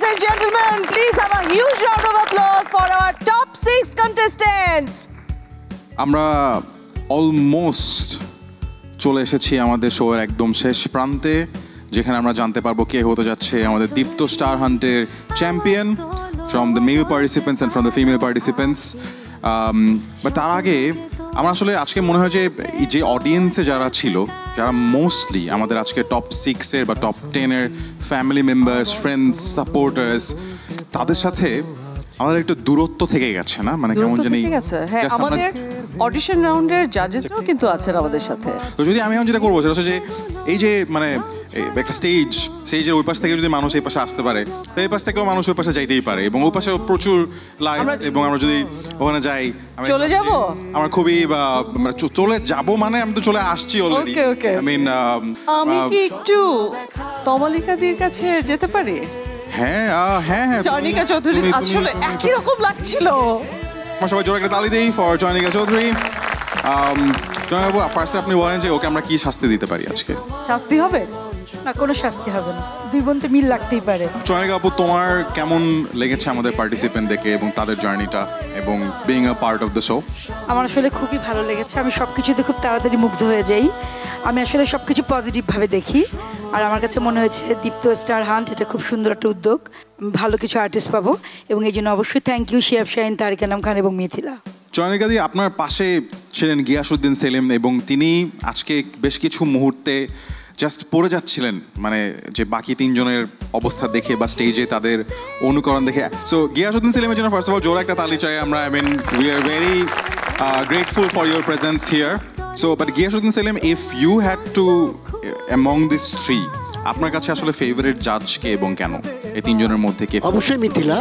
and gentlemen, please have a huge round of applause for our top 6 contestants. আমরা almost চলে এসেছি আমাদের শোয়ের একদম শেষ প্রান্তে, যেখানে আমরা জানতে পারবো কে হতে যাচ্ছে আমাদের দীপ্ত স্টার হান্টের champion from the male participants and from the female participants. But তার আগে আমার আসলে আজকে মনে হয় যে অডিয়েন্সে যারা ছিল, যারা মোস্টলি আমাদের আজকে টপ 6-এর বা টপ 10-এর ফ্যামিলি মেম্বার্স, ফ্রেন্ডস, সাপোর্টার্স, তাদের সাথে আমাদের একটু দূরত্ব থেকে গেছে না, মানে কেমন জানি। হ্যাঁ, আমাদের অডিশন রাউন্ডের জাজেসরাও কিন্তু আছেন আমাদের সাথে। তো যদি আমি এখন যেটা করবো সেটা হচ্ছে যে এই যে মানে একটা স্টেজের ওই পাশ থেকে যদি মানুষ এই পাশে আসতে পারে, তো এই পাশ থেকেও মানুষ ওই পাশে যাইতেই পারে, এবং ওই পাশে প্রচুর লাইটস, এবং আমরা যদি ওখানে যাই চলে যাব, আমরা খুবই চলে যাব মানে আমি তো চলে আসছি অলরেডি। আই মিন আমি কি একটু তমালিকাদির কাছে যেতে পারি? হ্যাঁ হ্যাঁ হ্যাঁ, চয়নিকা চৌধুরী আসলে একই রকম লাগছিল। আমরা সবাই জোরে একটা তালি দেই ফর চয়নিকা চৌধুরী। জয়বাবু, ফার্স্টে আপনি বলেন যে ওকে আমরা কি শাস্তি দিতে পারি আজকে? শাস্তি হবে না, কোনো শাস্তি হবে না, দুই বোনতে মিল লাগতেই পারে। চয়নিকা আপু, তোমার কেমন লেগেছে আমাদের পার্টিসিপেন্ট দেখে এবং তাদের জার্নিটা এবং being a part of the show? আমার আসলে খুবই ভালো লেগেছে। আমি সব কিছুতে খুব তাড়াতাড়ি মুগ্ধ হয়ে যাই। আমি আসলে সব কিছু পজিটিভভাবে দেখি, আর আমার কাছে মনে হয়েছে দীপ্ত স্টার হান্ট এটা খুব সুন্দর একটা উদ্যোগ। ভালো কিছু আর্টিস্ট পাবো, এবং এই জন্য অবশ্যই থ্যাংক ইউ শিয়াব শাহিন, তারিক আনাম খান এবং মিথিলা। চয়নিকাদি, আপনার পাশে ছিলেন গিয়াসউদ্দিন সেলিম, এবং তিনি আজকে বেশ কিছু মুহূর্তে জাস্ট পড়ে যাচ্ছিলেন, মানে যে বাকি তিনজনের অবস্থা দেখে বা স্টেজে তাদের অনুকরণ দেখে। সো গিয়াসউদ্দিন সেলিমের জন্য ফার্স্ট অফ অল জোরে একটা তালি চাই আমরা। I mean we are very grateful for your presence here. So but Giasuddin Selim, if you had to among this three, আপনার কাছে আসলে ফেভারিট জাজ কে এবং কেন? এই তিনজনের মধ্যে কে? অবশ্যই মিথিলা।